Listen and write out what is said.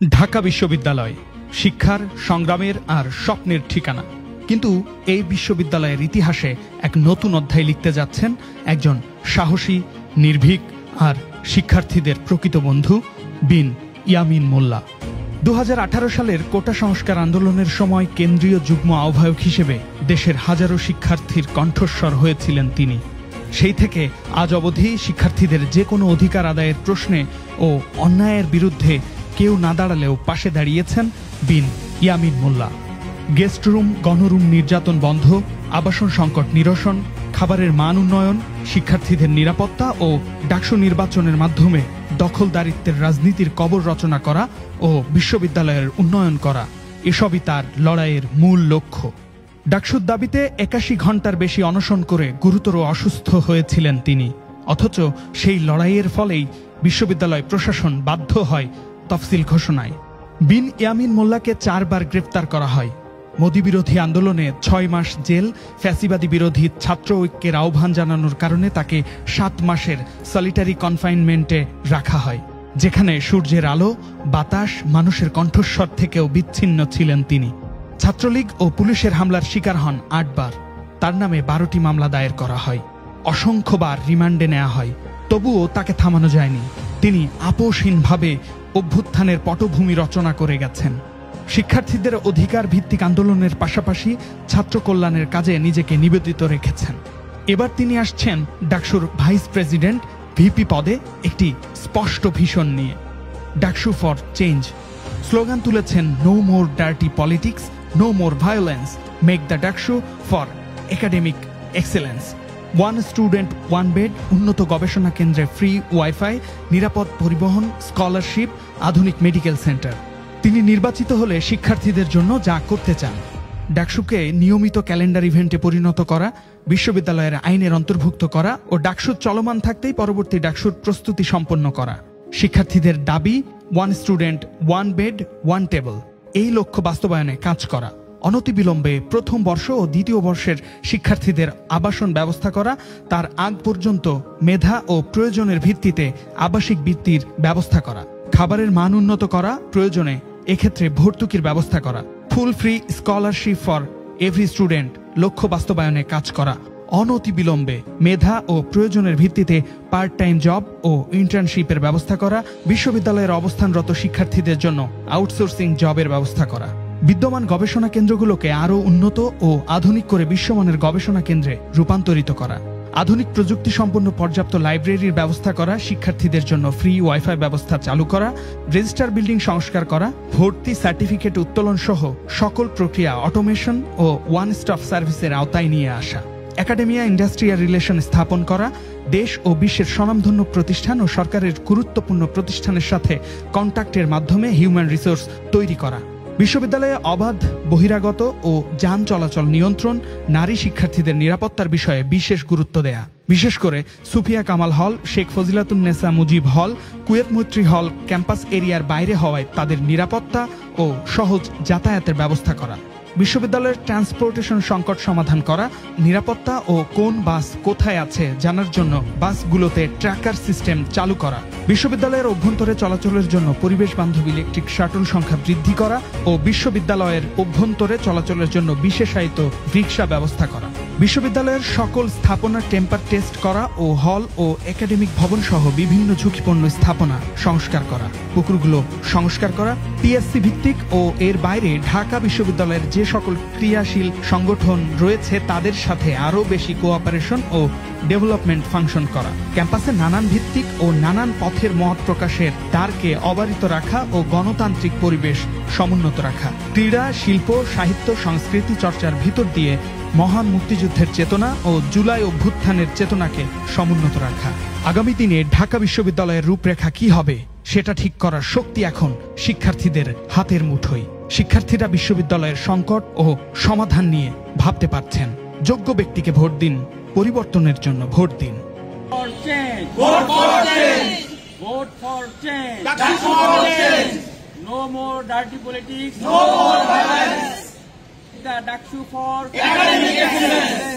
ঢাকা বিশ্ববিদ্যালয় শিক্ষার, সংগ্রামের আর স্বপ্নের ঠিকানা। কিন্তু এই বিশ্ববিদ্যালয়ের ইতিহাসে এক নতুন অধ্যায় লিখতে যাচ্ছেন একজন সাহসী, নির্ভীক আর শিক্ষার্থীদের প্রকৃত বন্ধু বিন ইয়ামিন মোল্লা। 2018 সালের কোটা সংস্কার আন্দোলনের সময় কেন্দ্রীয় যুগ্ম আহ্বায়ক হিসেবে দেশের হাজারো শিক্ষার্থীর কণ্ঠস্বর হয়েছিলেন তিনি। সেই থেকে আজ অবধি শিক্ষার্থীদের যে কোনো অধিকার আদায়ের প্রশ্নে ও অন্যায়ের বিরুদ্ধে কেউ না দাঁড়ালেও পাশে দাঁড়িয়েছেন বিন ইয়ামিন মোল্লা। গেস্ট রুম, গণরুম নির্যাতন বন্ধ, আবাসন সংকট নিরসন, খাবারের মান উন্নয়ন, শিক্ষার্থীদের নিরাপত্তা ও ডাকসু নির্বাচনের মাধ্যমে দখলদারিত্বের রাজনীতির কবর রচনা করা ও বিশ্ববিদ্যালয়ের উন্নয়ন করা, এসবই তার লড়াইয়ের মূল লক্ষ্য। ডাকসুর দাবিতে 81 ঘন্টার বেশি অনশন করে গুরুতর অসুস্থ হয়েছিলেন তিনি। অথচ সেই লড়াইয়ের ফলেই বিশ্ববিদ্যালয় প্রশাসন বাধ্য হয় তফসিল ঘোষণায়। বিন ইয়ামিন মোল্লাকে 4 বার গ্রেফতার করা হয়। মোদি বিরোধী আন্দোলনে 6 মাস জেল, ফ্যাসিবাদী বিরোধী ছাত্র ঐক্যের আহ্বান জানানোর কারণে তাকে 7 মাসের সলিটারি কনফাইনমেন্টে রাখা হয়, যেখানে সূর্যের আলো, বাতাস, মানুষের কণ্ঠস্বর থেকেও বিচ্ছিন্ন ছিলেন তিনি। ছাত্রলীগ ও পুলিশের হামলার শিকার হন 8 বার। তার নামে 12টি মামলা দায়ের করা হয়। অসংখ্যবার রিমান্ডে নেওয়া হয়, তবুও তাকে থামানো যায়নি। তিনি আপোষহীনভাবে অভ্যুত্থানের পটভূমি রচনা করে গেছেন। শিক্ষার্থীদের অধিকার ভিত্তিক আন্দোলনের পাশাপাশি ছাত্র কল্যাণের কাজে নিজেকে নিবেদিত রেখেছেন। এবার তিনি আসছেন ডাকসুর ভাইস প্রেসিডেন্ট, ভিপি পদে একটি স্পষ্ট ভিশন নিয়ে, ডাকসু ফর চেঞ্জ। স্লোগান তুলেছেন no more dirty politics, no more violence, make the DUCSU for academic excellence. 1 student 1 bed, উন্নত গবেষণা কেন্দ্রে ফ্রি ওয়াইফাই, নিরাপদ পরিবহন, স্কলারশিপ, আধুনিক মেডিকেল সেন্টার। তিনি নির্বাচিত হলে শিক্ষার্থীদের জন্য যা করতে চান: ডাকসুকে নিয়মিত ক্যালেন্ডার ইভেন্টে পরিণত করা, বিশ্ববিদ্যালয়ের আইনের অন্তর্ভুক্ত করা ও ডাকসু চলমান থাকতেই পরবর্তী ডাকসুর প্রস্তুতি সম্পন্ন করা। শিক্ষার্থীদের দাবি 1 স্টুডেন্ট 1 বেড 1 টেবল, এই লক্ষ্য বাস্তবায়নে কাজ করা। অনতিবিলম্বে প্রথম বর্ষ ও দ্বিতীয় বর্ষের শিক্ষার্থীদের আবাসন ব্যবস্থা করা, তার আগ পর্যন্ত মেধা ও প্রয়োজনের ভিত্তিতে আবাসিক বৃত্তির ব্যবস্থা করা। খাবারের মান উন্নত করা, প্রয়োজনে এক্ষেত্রে ভর্তুকির ব্যবস্থা করা। Full free scholarship for every student, লক্ষ্য বাস্তবায়নে কাজ করা। অনতিবিলম্বে মেধা ও প্রয়োজনের ভিত্তিতে পার্ট টাইম জব ও ইন্টার্নশিপের ব্যবস্থা করা। বিশ্ববিদ্যালয়ের অবস্থানরত শিক্ষার্থীদের জন্য আউটসোর্সিং জবের ব্যবস্থা করা। বিদ্যমান গবেষণা কেন্দ্রগুলোকে আরও উন্নত ও আধুনিক করে বিশ্বমানের গবেষণা কেন্দ্রে রূপান্তরিত করা। আধুনিক প্রযুক্তি সম্পন্ন পর্যাপ্ত লাইব্রেরির ব্যবস্থা করা, শিক্ষার্থীদের জন্য ফ্রি ওয়াইফাই ব্যবস্থা চালু করা, রেজিস্টার বিল্ডিং সংস্কার করা, ভর্তি সার্টিফিকেট উত্তোলন সহ সকল প্রক্রিয়া অটোমেশন ও ওয়ান স্টপ সার্ভিসের আওতায় নিয়ে আসা। একাডেমিয়া ইন্ডাস্ট্রিয়াল রিলেশন স্থাপন করা, দেশ ও বিশ্বের স্বনামধন্য প্রতিষ্ঠান ও সরকারের গুরুত্বপূর্ণ প্রতিষ্ঠানের সাথে কন্ট্যাক্টের মাধ্যমে হিউম্যান রিসোর্স তৈরি করা। বিশ্ববিদ্যালয়ে অবাধ বহিরাগত ও যান চলাচল নিয়ন্ত্রণ, নারী শিক্ষার্থীদের নিরাপত্তার বিষয়ে বিশেষ গুরুত্ব দেয়া। বিশেষ করে সুফিয়া কামাল হল, শেখ ফজিলাতুন্নেসা মুজিব হল, কুয়েত মৈত্রী হল ক্যাম্পাস এরিয়ার বাইরে হওয়ায় তাদের নিরাপত্তা ও সহজ যাতায়াতের ব্যবস্থা করা। বিশ্ববিদ্যালয়ের ট্রান্সপোর্টেশন সংকট সমাধান করা, নিরাপত্তা ও কোন বাস কোথায় আছে জানার জন্য বাসগুলোতে ট্র্যাকার সিস্টেম চালু করা। বিশ্ববিদ্যালয়ের অভ্যন্তরে চলাচলের জন্য পরিবেশ বান্ধব ইলেকট্রিক শাটল সংখ্যা বৃদ্ধি করা ও বিশ্ববিদ্যালয়ের অভ্যন্তরে চলাচলের জন্য বিশেষায়িত রিক্সা ব্যবস্থা করা। বিশ্ববিদ্যালয়ের সকল স্থাপনার টেম্পার টেস্ট করা ও হল ও একাডেমিক ভবন সহ বিভিন্ন ঝুঁকিপূর্ণ স্থাপনা সংস্কার করা। পুকুরগুলো সংস্কার করা। টিএসসি ভিত্তিক ও এর বাইরে ঢাকা বিশ্ববিদ্যালয়ের যে সকল ক্রিয়াশীল সংগঠন রয়েছে তাদের সাথে আরও বেশি কোঅপারেশন ও ডেভেলপমেন্ট ফাংশন করা। ক্যাম্পাসে নানান ভিত্তিক ও নানান পথের মত প্রকাশের দ্বারকে অবারিত রাখা ও গণতান্ত্রিক পরিবেশ সমুন্নত রাখা। ক্রীড়া, শিল্প, সাহিত্য, সংস্কৃতি চর্চার ভিতর দিয়ে মহান মুক্তিযুদ্ধের চেতনা ও জুলাই অভ্যুত্থানের চেতনাকে সমুন্নত রাখা। আগামী দিনে ঢাকা বিশ্ববিদ্যালয়ের রূপরেখা কি হবে সেটা ঠিক করার শক্তি এখন শিক্ষার্থীদের হাতের মুঠোয়। শিক্ষার্থীরা বিশ্ববিদ্যালয়ের সংকট ও সমাধান নিয়ে ভাবতে পারছেন। যোগ্য ব্যক্তিকে ভোট দিন, পরিবর্তনের জন্য ভোট দিন। No more dirty politics. No more violence. The Daksu for academic excellence.